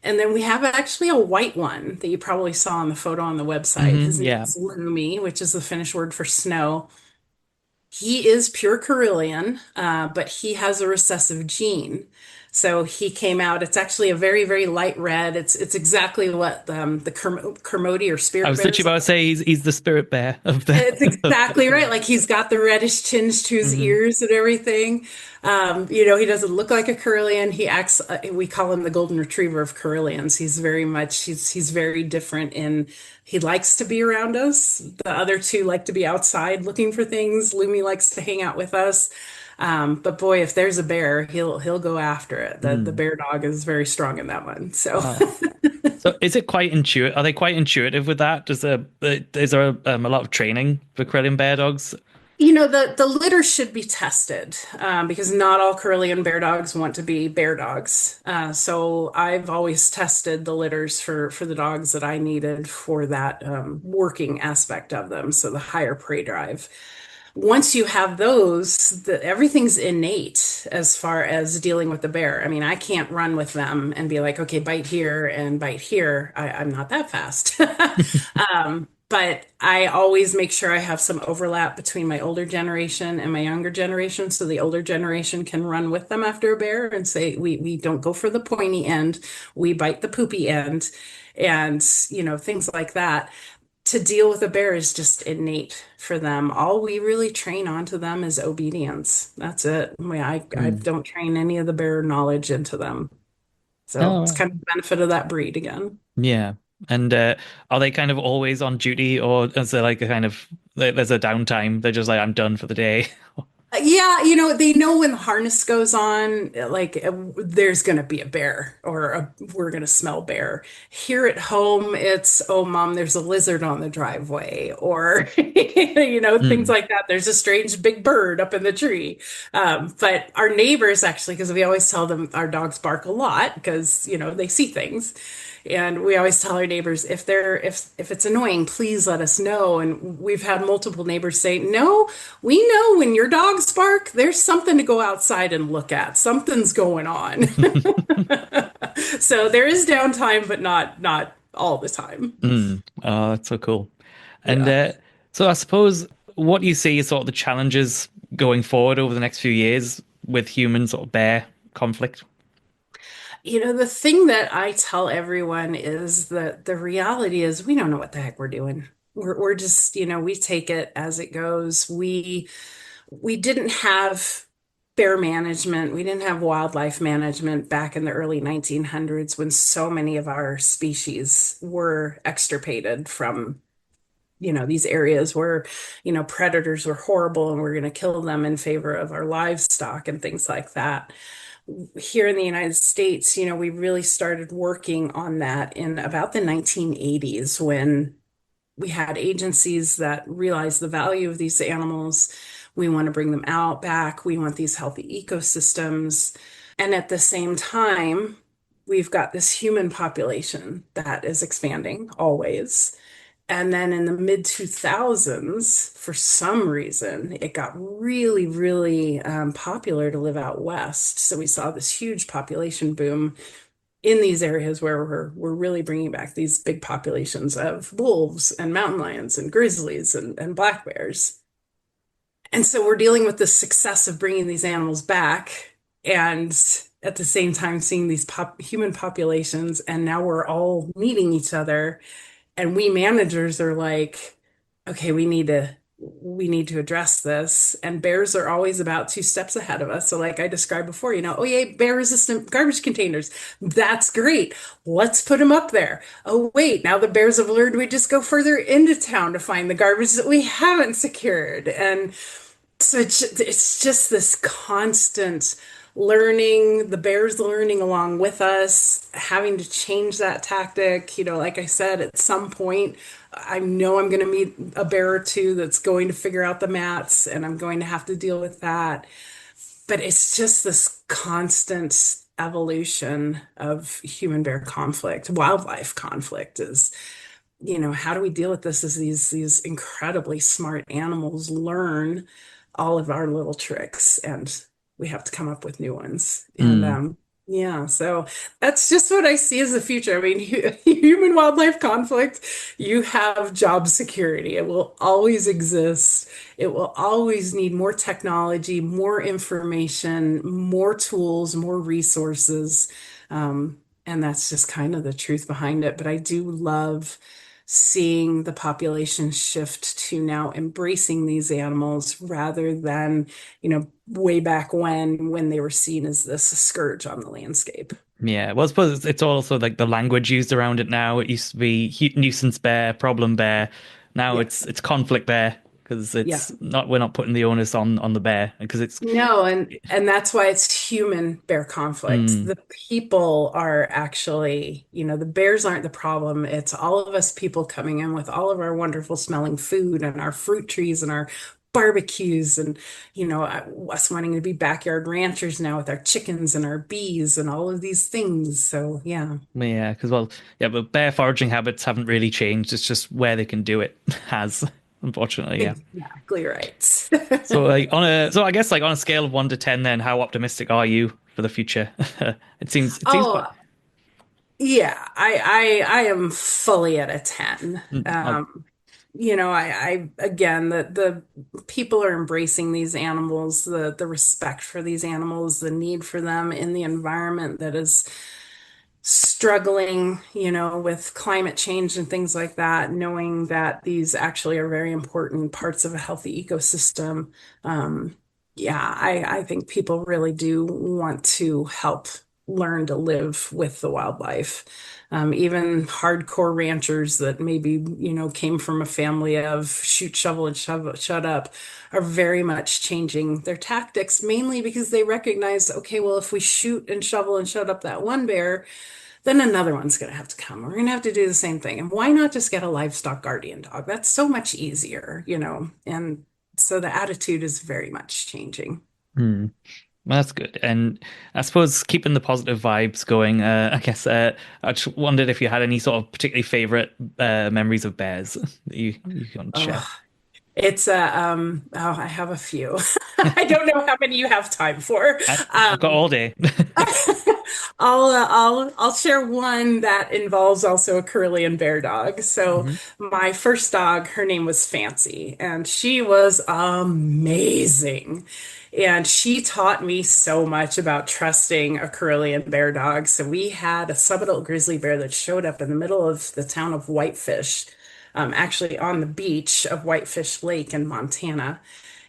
And then we have actually a white one that you probably saw on the photo on the website. His name Yeah. is Lumi, which is the Finnish word for snow. He is pure Karelian, but he has a recessive gene. So he came out. It's actually a very, very light red. It's exactly what the Kermode or I spirit was literally bears about to are. say he's the spirit bear of the It's of the exactly right. Like Karelians. he's got the reddish tinge to his Hmm. ears and everything. He doesn't look like a Karelian. He acts, we call him the golden retriever of Karelians. He's very different he likes to be around us. The other two like to be outside looking for things. Lumi likes to hang out with us. But boy, if there's a bear, he'll go after it. The Mm. bear dog is very strong in that one. So Uh, so is it quite intuitive? Are they quite intuitive with that? Is there a lot of training for Karelian bear dogs? the litter should be tested because not all Karelian bear dogs want to be bear dogs. So I've always tested the litters for the dogs that I needed for that working aspect of them. So the higher prey drive. Once you have those, everything's innate as far as dealing with the bear. I mean, I can't run with them and be like, okay, bite here and bite here. I'm not that fast. But I always make sure I have some overlap between my older generation and my younger generation. So the older generation can run with them after a bear and say, we don't go for the pointy end, we bite the poopy end, and, things like that. To deal with a bear is just innate for them. All we really train onto them is obedience. That's it. I Mm. don't train any of the bear knowledge into them. So Oh, it's right. kind of the benefit of that breed again. Yeah. And are they kind of always on duty, or is there like a kind of there's a downtime? They're just like, I'm done for the day. Yeah, they know when the harness goes on, like there's going to be a bear or we're going to smell bear. Here at home, it's, oh, mom, there's a lizard on the driveway, or, things Mm. like that. There's a strange big bird up in the tree. But our neighbors actually, because we always tell them our dogs bark a lot because, they see things. And we always tell our neighbors if it's annoying, please let us know. And we've had multiple neighbors say, "No, we know when your dogs bark, there's something to go outside and look at. Something's going on." So there is downtime, but not all the time. Mm. Oh, that's so cool. And Yeah. so I suppose what you see is sort of the challenges going forward over the next few years with human sort of bear conflict. The thing that I tell everyone is that the reality is we don't know what the heck we're doing. We're just, we take it as it goes. We didn't have bear management. We didn't have wildlife management back in the early 1900s when so many of our species were extirpated from, these areas where, predators were horrible and we're going to kill them in favor of our livestock and things like that. Here in the United States, we really started working on that in about the 1980s when we had agencies that realized the value of these animals. We want to bring them out back. We want these healthy ecosystems. And at the same time, we've got this human population that is expanding always. And then in the mid 2000s, for some reason, it got really, really popular to live out west. So we saw this huge population boom in these areas where we're really bringing back these big populations of wolves and mountain lions and grizzlies and black bears. And so we're dealing with the success of bringing these animals back and at the same time seeing these human populations. And now we're all meeting each other and we managers are like, okay, we need to address this. And bears are always about two steps ahead of us. So like I described before, oh yeah, bear resistant garbage containers. That's great. Let's put them up there. Oh wait, now the bears have learned we just go further into town to find the garbage that we haven't secured. And so it's just this constant learning, the bears learning along with us, having to change that tactic. Like I said, at some point, I know I'm going to meet a bear or two that's going to figure out the mats, and I'm going to have to deal with that. But it's just this constant evolution of human bear conflict. Wildlife conflict is, how do we deal with this as these incredibly smart animals learn all of our little tricks and we have to come up with new ones. And Mm. yeah, so that's just what I see as the future. I mean, human wildlife conflict, you have job security. It will always exist. It will always need more technology, more information, more tools, more resources. And that's just kind of the truth behind it. But I do love seeing the population shift to now embracing these animals rather than, way back when they were seen as this scourge on the landscape. Yeah, well, I suppose it's also like the language used around it now. It used to be nuisance bear, problem bear. Now Yeah. it's conflict bear because Yeah. it's not we're not putting the onus on the bear because it's No, and that's why it's human bear conflict. mm, The people are actually, the bears aren't the problem. It's all of us people coming in with all of our wonderful smelling food and our fruit trees and our barbecues and, us wanting to be backyard ranchers now with our chickens and our bees and all of these things. So, yeah. yeah, because well, yeah, but bear foraging habits haven't really changed. It's just where they can do it has, unfortunately, yeah. Exactly right. So so I guess like on a scale of 1 to 10, then how optimistic are you for the future? It seems Oh, quite. yeah, I am fully at a 10. Oh, Again, the people are embracing these animals, the respect for these animals, the need for them in the environment that is struggling, with climate change and things like that, knowing that these actually are very important parts of a healthy ecosystem. Um, yeah, I think people really do want to help learn to live with the wildlife. Even hardcore ranchers that maybe, came from a family of shoot, shovel, and shut up are very much changing their tactics, mainly because they recognize, okay, well, if we shoot and shovel and shut up that one bear, then another one's going to have to come. We're going to have to do the same thing. And why not just get a livestock guardian dog? That's so much easier, And so the attitude is very much changing. hmm. Well, that's good. And I suppose keeping the positive vibes going, I guess I just wondered if you had any sort of particularly favorite memories of bears that you can share. Oh, I have a few. I don't know how many you have time for. I've got all day. I'll share one that involves also a Karelian bear dog. So Hmm. my first dog, her name was Fancy, and she was amazing. And she taught me so much about trusting a Karelian bear dog. So we had a subadult grizzly bear that showed up in the middle of the town of Whitefish, actually on the beach of Whitefish Lake in Montana,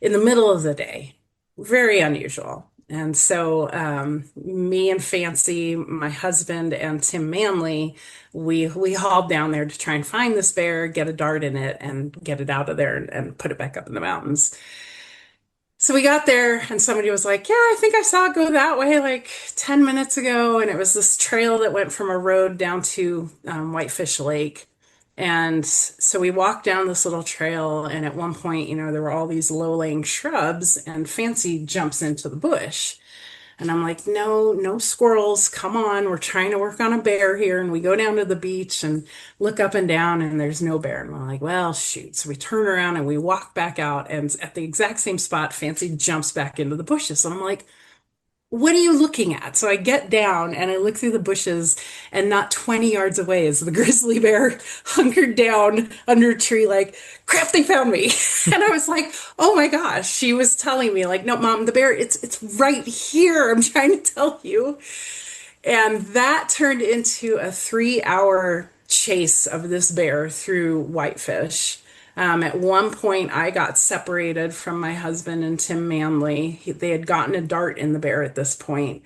in the middle of the day. Very unusual. And so, me and Fancy, my husband, and Tim Manley, we hauled down there to try and find this bear, get a dart in it, and get it out of there and put it back up in the mountains. So we got there, and somebody was like, "Yeah, I think I saw it go that way like 10 minutes ago." And it was this trail that went from a road down to Whitefish Lake. And so we walked down this little trail, and at one point, there were all these low-laying shrubs, and Fancy jumps into the bush. And I'm like, no, no squirrels. Come on. We're trying to work on a bear here. And we go down to the beach and look up and down, and there's no bear. And we're like, well, shoot. So we turn around and we walk back out. And at the exact same spot, Fancy jumps back into the bushes. And I'm like, what are you looking at? So I get down and I look through the bushes, and not 20 yards away is the grizzly bear hunkered down under a tree, like, crap, they found me. And I was like, oh my gosh. She was telling me, like, no, mom, the bear, it's right here. I'm trying to tell you. And that turned into a 3-hour chase of this bear through Whitefish. At one point, I got separated from my husband and Tim Manley. They had gotten a dart in the bear at this point,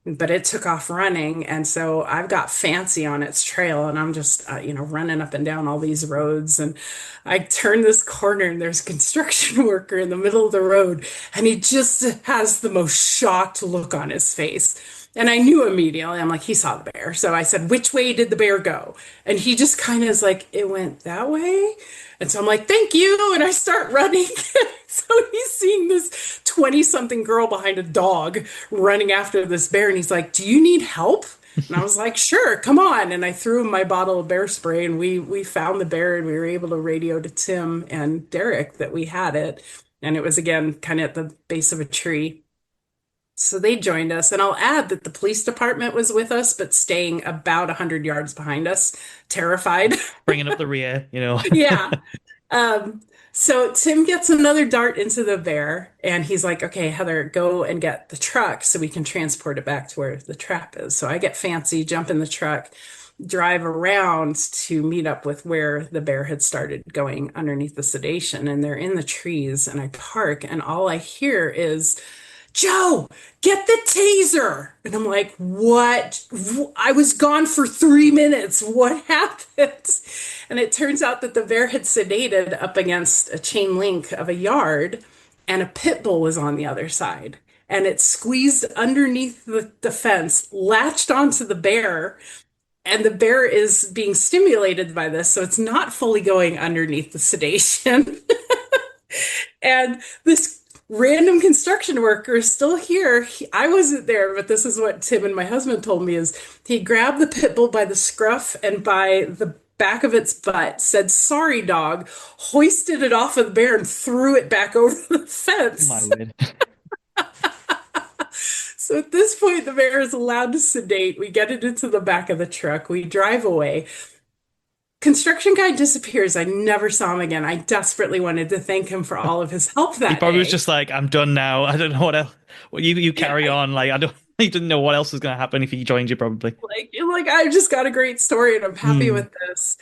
but it took off running. And so I've got Fancy on its trail, and I'm just, running up and down all these roads. And I turn this corner, and there's a construction worker in the middle of the road, and he just has the most shocked look on his face. And I knew immediately, I'm like, he saw the bear. So I said, which way did the bear go? And he just kind of is like, it went that way. And so I'm like, thank you. And I start running. So he's seeing this 20-something girl behind a dog running after this bear. And he's like, do you need help? And I was like, sure, come on. And I threw him my bottle of bear spray, and we found the bear, and we were able to radio to Tim and Derek that we had it. And it was again kind of at the base of a tree. So they joined us, and I'll add that the police department was with us, but staying about 100 yards behind us, terrified. Bringing up the rear. Yeah. Um, so Tim gets another dart into the bear, and he's like, okay, Heather, go and get the truck so we can transport it back to where the trap is. So I get Fancy, jump in the truck, drive around to meet up with where the bear had started going underneath the sedation. And they're in the trees, and I park, and all I hear is Joe, get the taser. And I'm like, what? I was gone for 3 minutes. What happened? And it turns out that the bear had sedated up against a chain link of a yard, and a pit bull was on the other side. And it squeezed underneath the fence, latched onto the bear, and the bear is being stimulated by this. So it's not fully going underneath the sedation. And this random construction worker is still here. I wasn't there, but this is what Tim and my husband told me is he grabbed the pit bull by the scruff and by the back of its butt, said, "Sorry, dog," hoisted it off of the bear and threw it back over the Oh my fence. word. So at this point, the bear is allowed to sedate. We get it into the back of the truck. We drive away. Construction guy disappears. I never saw him again. I desperately wanted to thank him for all of his help He that probably was day. just like, I'm done now. I don't know what else. Well, you Yeah, carry on. Like, I don't, he didn't know what else was going to happen if he joined you, probably. like I just got a great story and I'm happy Hmm. with this.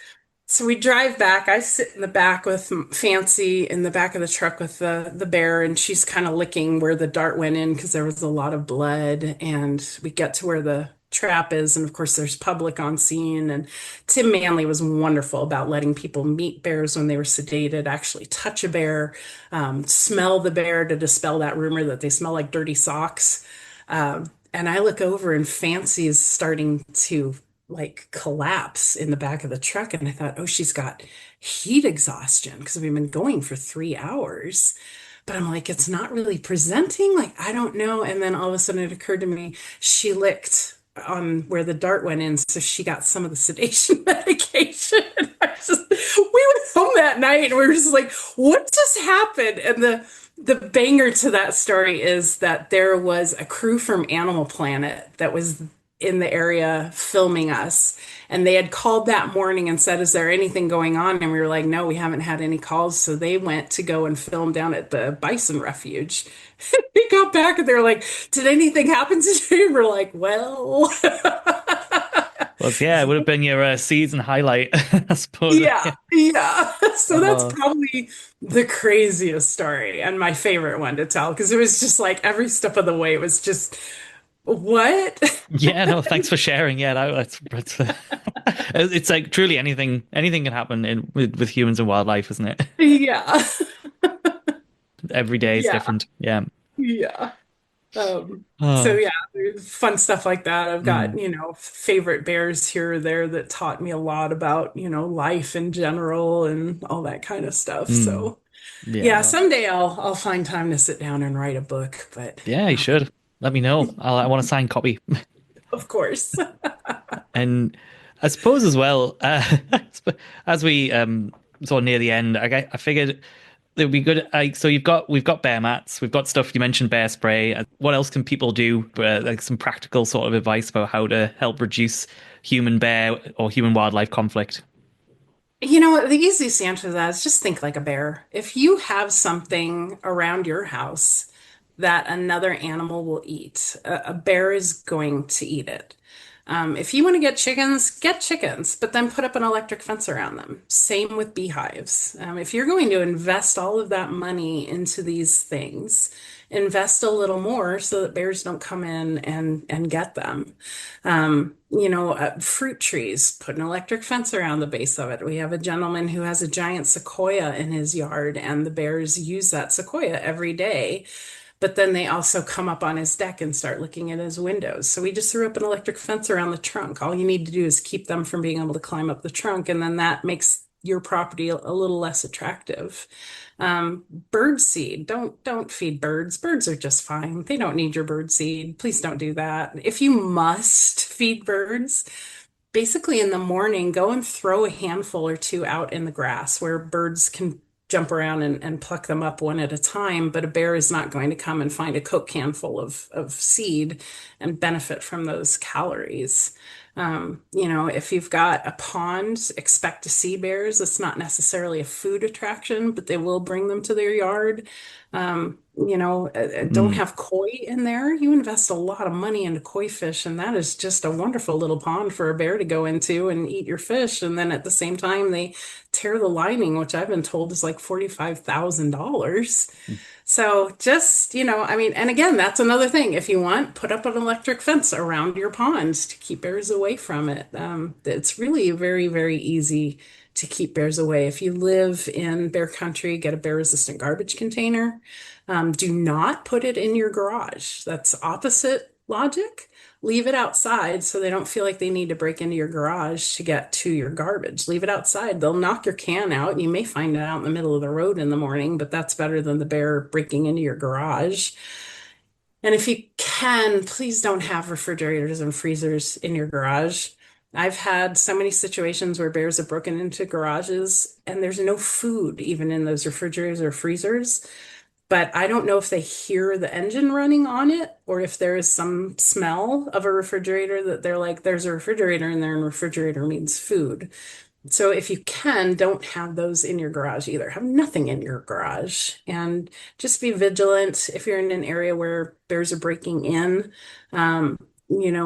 So we drive back. I sit in the back with Fancy in the back of the truck with the bear, and she's kind of licking where the dart went in because there was a lot of blood. And we get to where the trap is, and of course there's public on scene. And Tim Manley was wonderful about letting people meet bears when they were sedated, actually touch a bear, smell the bear to dispel that rumor that they smell like dirty socks. And I look over and Fancy's starting to like collapse in the back of the truck. And I thought, oh, she's got heat exhaustion because we've been going for 3 hours. But I'm like, it's not really presenting. Like, I don't know. And then all of a sudden it occurred to me, she licked on where the dart went in. So she got some of the sedation medication. And we went home that night and we were just like, what just happened? And the banger to that story is that there was a crew from Animal Planet that was in the area filming us. And they had called that morning and said, "Is there anything going on?" And we were like, "No, we haven't had any calls." So they went to go and film down at the bison refuge. We got back and they were like, "Did anything happen today?" And we're like, "Well, Well, yeah, it would have been your season highlight, I suppose. yeah, Yeah. yeah." So that's Uh, probably the craziest story and my favorite one to tell because it was just like every step of the way was just, what? yeah, no, thanks for sharing. Yeah, that's it's like truly anything can happen with humans and wildlife, isn't it? Yeah, Every day is yeah, different. Yeah. yeah. So Oh, yeah, there's fun stuff like that. I've got, mm, favorite bears here or there that taught me a lot about, life in general and all that kind of stuff. mm. So Yeah, yeah, no. someday I'll find time to sit down and write a book, but Yeah, you should. Let me know. I want a signed copy. of course. And I suppose as well, as we sort of near the end, I figured it would be good. So we've got bear mats, we've got stuff. You mentioned bear spray. What else can people do? Like some practical sort of advice about how to help reduce human bear or human wildlife conflict. The easiest answer to that is just think like a bear. If you have something around your house that another animal will eat, a bear is going to eat it. If you want to get chickens, but then put up an electric fence around them. Same with beehives. If you're going to invest all of that money into these things, invest a little more so that bears don't come in and get them. Fruit trees, put an electric fence around the base of it. We have a gentleman who has a giant sequoia in his yard, and the bears use that sequoia every day. But then they also come up on his deck and start looking at his windows. So we just threw up an electric fence around the trunk. All you need to do is keep them from being able to climb up the trunk, and then that makes your property a little less attractive. Bird seed. Don't feed birds. Birds are just fine. They don't need your bird seed. Please don't do that. If you must feed birds, basically in the morning, go and throw a handful or two out in the grass where birds can jump around and pluck them up one at a time. But a bear is not going to come and find a Coke can full of seed and benefit from those calories. If you've got a pond, expect to see bears. It's not necessarily a food attraction, but they will bring them to their yard. Don't Mm, have koi in there. You invest a lot of money into koi fish, and that is just a wonderful little pond for a bear to go into and eat your fish. And then at the same time, they tear the lining, which I've been told is like $45,000. So just, I mean, and again, that's another thing. If you want, put up an electric fence around your ponds to keep bears away from it. It's really very, very easy to keep bears away. If you live in bear country, get a bear resistant garbage container. Do not put it in your garage. That's opposite logic. Leave it outside so they don't feel like they need to break into your garage to get to your garbage. Leave it outside. They'll knock your can out, and you may find it out in the middle of the road in the morning, but that's better than the bear breaking into your garage. And if you can, please don't have refrigerators and freezers in your garage. I've had so many situations where bears have broken into garages and there's no food even in those refrigerators or freezers. But I don't know if they hear the engine running on it or if there is some smell of a refrigerator that they're like, there's a refrigerator in there and refrigerator means food. So if you can, don't have those in your garage either. Have nothing in your garage and just be vigilant if you're in an area where bears are breaking in.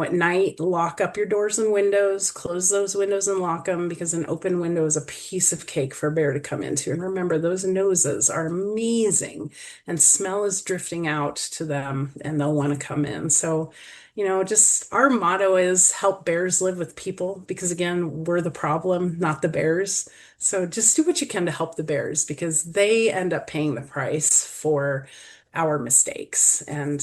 At night, lock up your doors and windows, close those windows and lock them because an open window is a piece of cake for a bear to come into. And remember, those noses are amazing and smell is drifting out to them and they'll want to come in. So, just our motto is help bears live with people because again, we're the problem, not the bears. So just do what you can to help the bears because they end up paying the price for our mistakes. And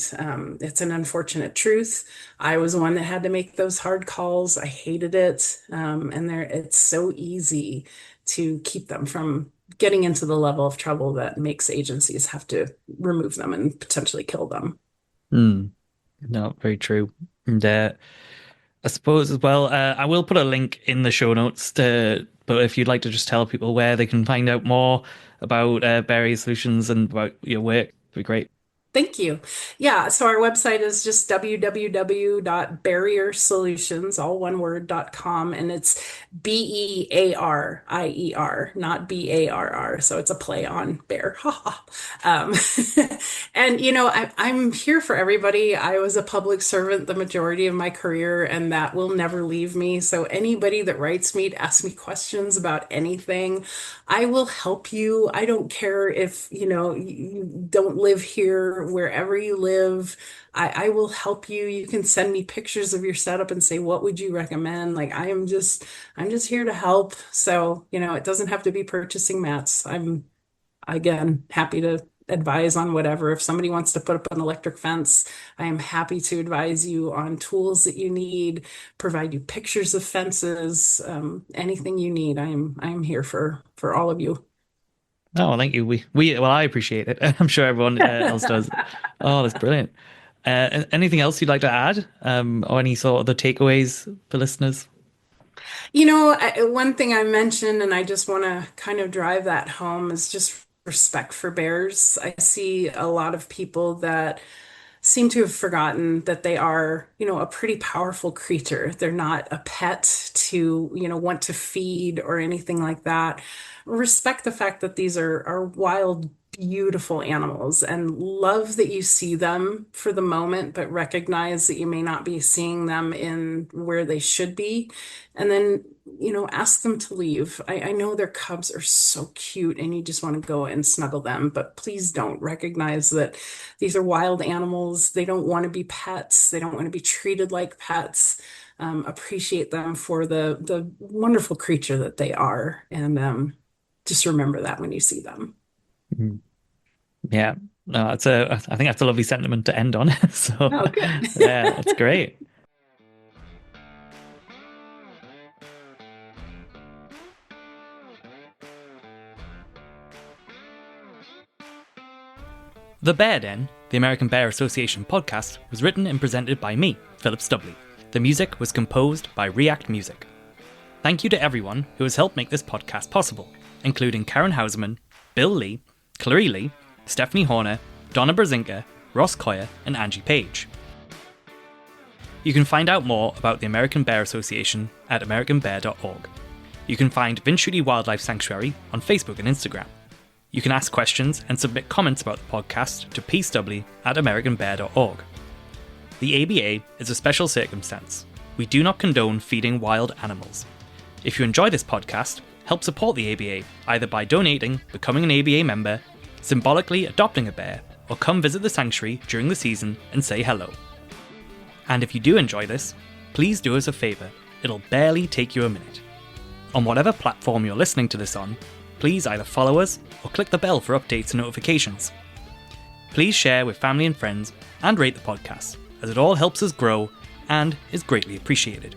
it's an unfortunate truth. I was one that had to make those hard calls. I hated it. It's so easy to keep them from getting into the level of trouble that makes agencies have to remove them and potentially kill them. Hmm. No, very true. And I suppose as well, I will put a link in the show notes but if you'd like to just tell people where they can find out more about Bear-ier Solutions and about your work, it'd be great. Thank you. Yeah, so our website is just www.bear-ier-solutions, all one word.com, and it's Bearier, not Barr. So it's a play on bear. um, and I'm here for everybody. I was a public servant the majority of my career, and that will never leave me. So anybody that writes me to ask me questions about anything, I will help you. I don't care if, you don't live here, wherever you live. I will help you. You can send me pictures of your setup and say, what would you recommend? Like I'm just here to help. So, it doesn't have to be purchasing mats. I'm again happy to advise on whatever. If somebody wants to put up an electric fence, I am happy to advise you on tools that you need, provide you pictures of fences, anything you need. I am here for all of you. Oh, well, thank you. Well, I appreciate it. I'm sure everyone else does. Oh, that's brilliant. Anything else you'd like to add? Or any sort of the takeaways for listeners? One thing I mentioned, and I just want to kind of drive that home, is just respect for bears. I see a lot of people that seem to have forgotten that they are, a pretty powerful creature. They're not a pet to, want to feed or anything like that. Respect the fact that these are wild, beautiful animals and love that you see them for the moment, but recognize that you may not be seeing them in where they should be. And then, ask them to leave. I know their cubs are so cute and you just want to go and snuggle them, but please don't recognize that these are wild animals. They don't want to be pets. They don't want to be treated like pets. Appreciate them for the wonderful creature that they are. And just remember that when you see them. Mhm. Yeah, no, I think that's a lovely sentiment to end on. So, Oh, good. yeah, that's great. The Bear Den, the American Bear Association podcast, was written and presented by me, Philip Stubley. The music was composed by React Music. Thank you to everyone who has helped make this podcast possible, including Karen Hausman, Bill Lee, Clary Lee, Stephanie Horner, Donna Brzezinka, Ross Coyer, and Angie Page. You can find out more about the American Bear Association at americanbear.org. You can find Vinchuti Wildlife Sanctuary on Facebook and Instagram. You can ask questions and submit comments about the podcast to pstubley@americanbear.org. The ABA is a special circumstance. We do not condone feeding wild animals. If you enjoy this podcast, help support the ABA either by donating, becoming an ABA member, symbolically adopting a bear, or come visit the sanctuary during the season and say hello. And if you do enjoy this, please do us a favour. It'll barely take you a minute. On whatever platform you're listening to this on, please either follow us or click the bell for updates and notifications. Please share with family and friends and rate the podcast, as it all helps us grow and is greatly appreciated.